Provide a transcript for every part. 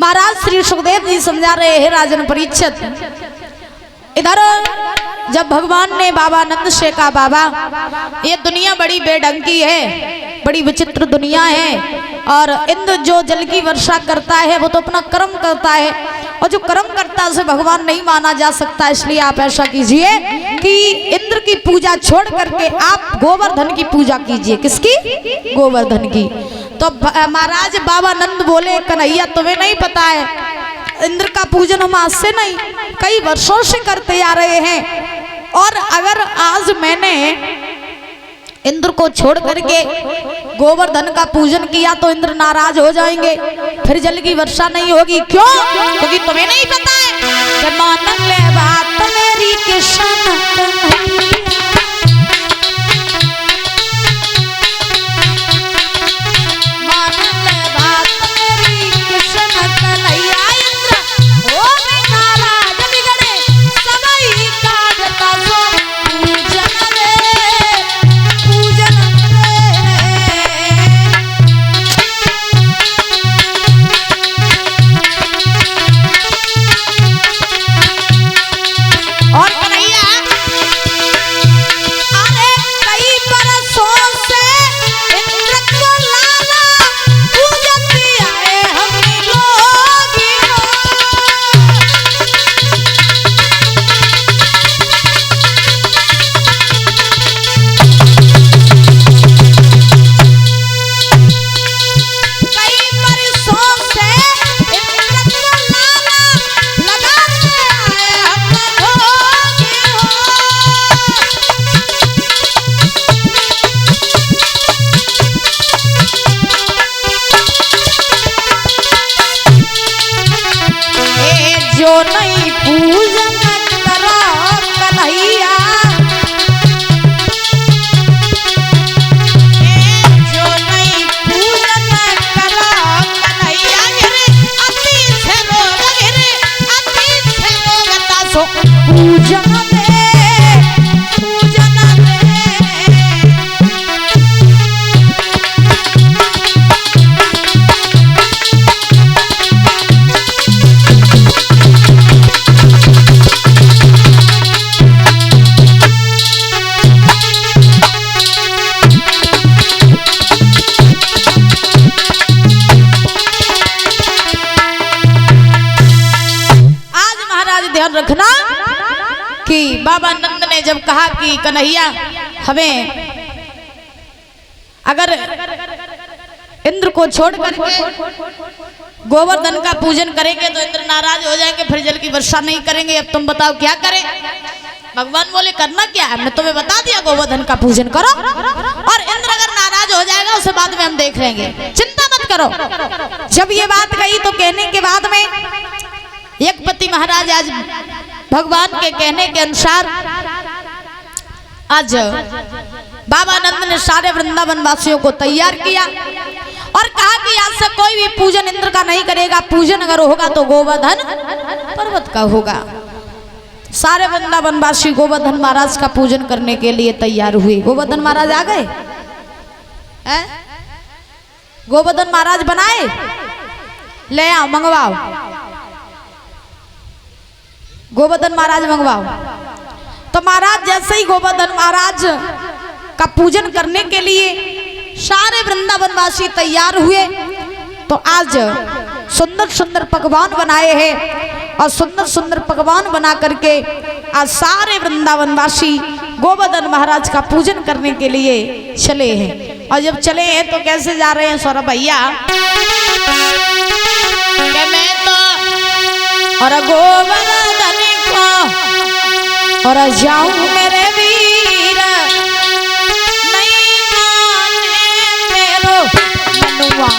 महाराज श्री सुखदेव जी समझा रहे हैं राजन परीक्षित। इधर जब भगवान ने बाबा नंद से कहा, बाबा ये दुनिया बड़ी बेढंगी है, बड़ी विचित्र दुनिया है, और इंद्र जो जल की वर्षा करता है वो तो अपना कर्म करता है, और जो कर्म करता है उसे भगवान नहीं माना जा सकता। इसलिए आप ऐसा कीजिए कि इंद्र की पूजा छोड़ करके आप गोवर्धन की पूजा कीजिए। किसकी? गोवर्धन की। तो महाराज बाबा नंद बोले, कन्हैया तुम्हें नहीं पता है, इंद्र का पूजन हम आज से नहीं कई वर्षों से करते आ रहे हैं, और अगर आज मैंने इंद्र को छोड़ करके गोवर्धन का पूजन किया तो इंद्र नाराज हो जाएंगे, फिर जल की वर्षा नहीं होगी। क्यों? क्योंकि तुम्हें नहीं पता है कि मान ले बात मेरी किशन रखना कि बाबा नंद ने जब कहा कि कन्हैया हमें अगर इंद्र को छोड़ करके गोवर्धन का पूजन करेंगे तो इंद्र नाराज हो जाएंगे, फिर जल की वर्षा नहीं करेंगे। अब तुम बताओ क्या करें? भगवान बोले करना क्या है, हमने तुम्हें बता दिया गोवर्धन का पूजन करो, और इंद्र अगर नाराज हो जाएगा उसे बाद में हम देख लेंगे, चिंता मत करो। जब ये बात कही तो कहने के बाद में यज्ञपति महाराज आज भगवान के कहने के अनुसार आज बाबा नंद ने सारे वृंदावन वासियों को तैयार किया और कहा कि आज से कोई भी पूजन इंद्र का नहीं करेगा, पूजन अगर होगा तो गोवर्धन पर्वत का होगा। सारे वृंदावन वासी गोवर्धन महाराज का पूजन करने के लिए तैयार हुए। गोवर्धन महाराज आ गए, गोवर्धन महाराज बनाए, ले आओ मंगवाओ, गोवर्धन महाराज मंगवाओ। तो महाराज जैसे ही गोवर्धन महाराज का पूजन करने के लिए सारे वृंदावन वासी तैयार हुए तो आज सुंदर सुंदर पकवान बनाए हैं, और सुंदर सुंदर पकवान बना करके आज सारे वृंदावन वासी गोवर्धन महाराज का पूजन करने के लिए चले हैं। और जब चले हैं तो कैसे जा रहे हैं सौरभ भैया? मैं तो और गोवर्धन को और जाऊं मेरे वीर, नहीं माने मेरो मनुआ।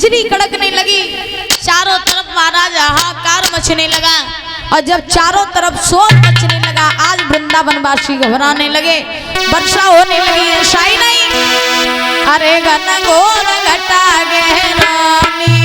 बिजली कड़कने लगी, चारों तरफ महाराज हाहाकार मचने लगा। और जब चारों तरफ शोर मचने लगा, आज वृंदावनवासी घबराने लगे, वर्षा होने लगी। ऐसा ही नहीं, अरे घन घोर घटा गहरानी,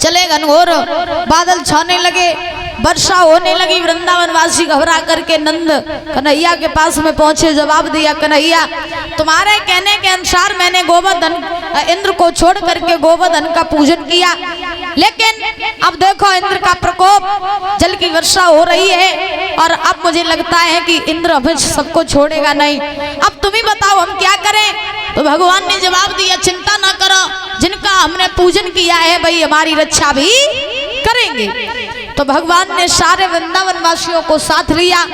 चले घनघोर बादल छाने लगे, वर्षा होने लगी। वृंदावन वासी घबरा करके नंद कन्हैया के पास में पहुंचे, जवाब दिया, कन्हैया तुम्हारे कहने के अनुसार मैंने गोवर्धन इंद्र को छोड़ करके गोवर्धन का पूजन किया, लेकिन अब देखो इंद्र का प्रकोप, जल की वर्षा हो रही है और अब मुझे लगता है कि इंद्र अब सबको छोड़ेगा नहीं। अब तुम ही बताओ हम क्या करें? तो भगवान ने जवाब दिया, चिंता ना करो, जिनका हमने पूजन किया है भाई हमारी रक्षा भी करेंगे। तो भगवान ने सारे वृंदावन वासियों को साथ लिया,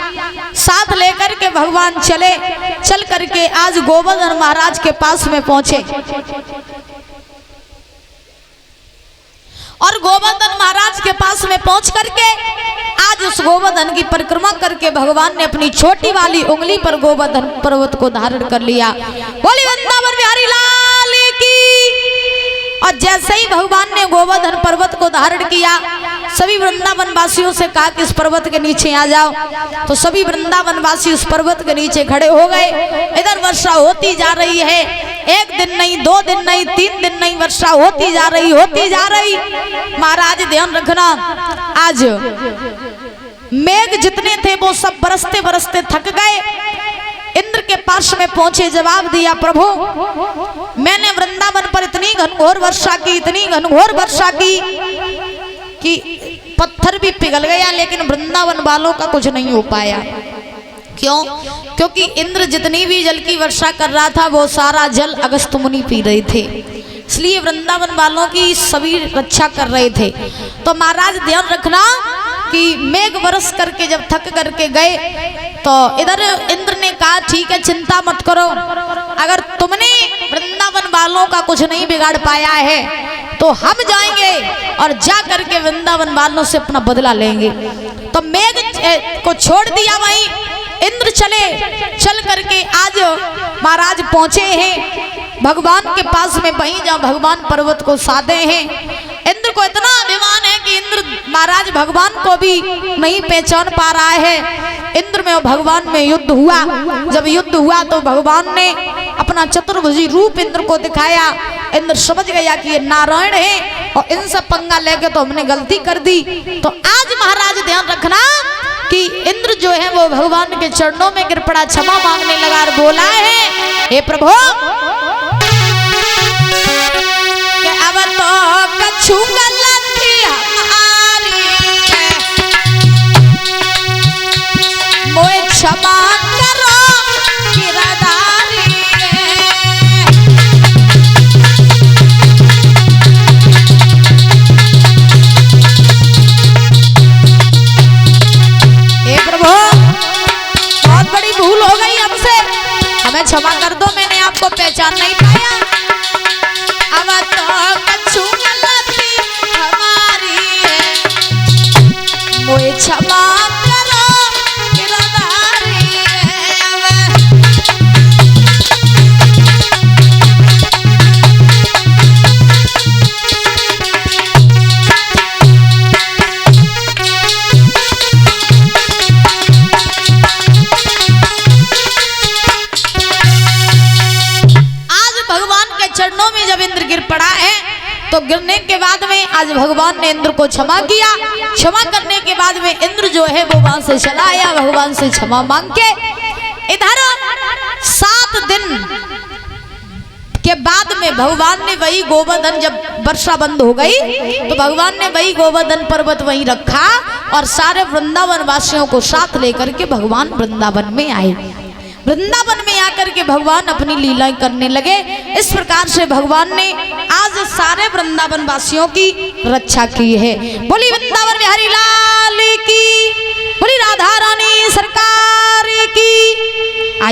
साथ लेकर के भगवान चल करके आज गोवर्धन महाराज के पास में पहुंचे। और गोवर्धन महाराज के पास में पहुंच करके आज उस गोवर्धन की परिक्रमा करके भगवान ने अपनी छोटी वाली उंगली पर गोवर्धन पर्वत को धारण कर लिया। बोली वृंदावन बिहारी लाल की। और जैसे ही भगवान ने गोवर्धन पर्वत को धारण किया, सभी वृंदावन वासियों से कहा कि इस पर्वत के नीचे आ जाओ। तो सभी वृंदावन वासी उस पर्वत के नीचे खड़े हो गए। इधर वर्षा होती जा रही है, एक दिन नहीं, 2 दिन नहीं, 3 दिन नहीं, वर्षा होती जा रही, होती जा रही। महाराज ध्यान रखना, आज मेघ जितने थे वो सब बरसते बरसते थक गए। इंद्र के पास में पहुंचे, जवाब दिया, प्रभु मैंने वृंदावन पर इतनी घनघोर वर्षा की, इतनी घनघोर वर्षा की कि पत्थर भी पिघल गया, लेकिन वृंदावन वालों का कुछ नहीं हो पाया। क्यों? क्योंकि इंद्र जितनी भी जल की वर्षा कर रहा था वो सारा जल अगस्त्य मुनि पी रहे थे, इसलिए वृंदावन वालों की सभी रक्षा कर रहे थे। तो महाराज ध्यान रखना कि मेघ बरस करके जब थक करके गए तो इधर इंद्र ने कहा, ठीक है चिंता मत करो, अगर तुमने वृंदावन वालों का कुछ नहीं बिगाड़ पाया है तो हम जाएंगे और जा करके वृंदावन वालों से अपना बदला लेंगे। तो मेघ को छोड़ दिया, वहीं इंद्र चल करके आज महाराज पहुंचे हैं भगवान के पास में, वहीं जहाँ भगवान पर्वत को साधे हैं। इंद्र को इतना अभिमान है कि इंद्र महाराज भगवान को भी नहीं पहचान पा रहा है। इंद्र में और भगवान में युद्ध हुआ। जब युद्ध हुआ तो भगवान ने अपना चतुर्भुजी रूप इंद्र को दिखाया। इंद्र समझ गया कि ये नारायण है और इनसे पंगा लेके तो हमने गलती कर दी। तो आज महाराज ध्यान रखना कि इंद्र जो है वो भगवान के चरणों में गिर पड़ा, क्षमा मांगने लगा और बोला है, हे प्रभु अब तो कछु गलती हमारी है, मोए क्षमा करो गिरधारी है। हे प्रभु बहुत बड़ी भूल हो गई हमसे, हमें क्षमा कर दो, मैंने आपको पहचान नहीं पाया। अब तो कछु गलती हमारी है, मोए क्षमा करो गिरधारी है। तो गिरने के बाद में आज भगवान ने इंद्र को क्षमा किया। क्षमा करने के बाद में इंद्र जो है वो वहां से चला आया भगवान से क्षमा मांग के। इधर 7 दिन के बाद में भगवान ने वही गोवर्धन, जब वर्षा बंद हो गई तो भगवान ने वही गोवर्धन पर्वत वहीं रखा और सारे वृंदावन वासियों को साथ लेकर के भगवान वृंदावन में आए। वृंदावन में आकर के भगवान अपनी लीलाएं करने लगे। इस प्रकार से भगवान ने आज सारे वृंदावन वासियों की रक्षा की है। बोली वृंदावन बिहारी लाल की, बोली राधा रानी सरकार की।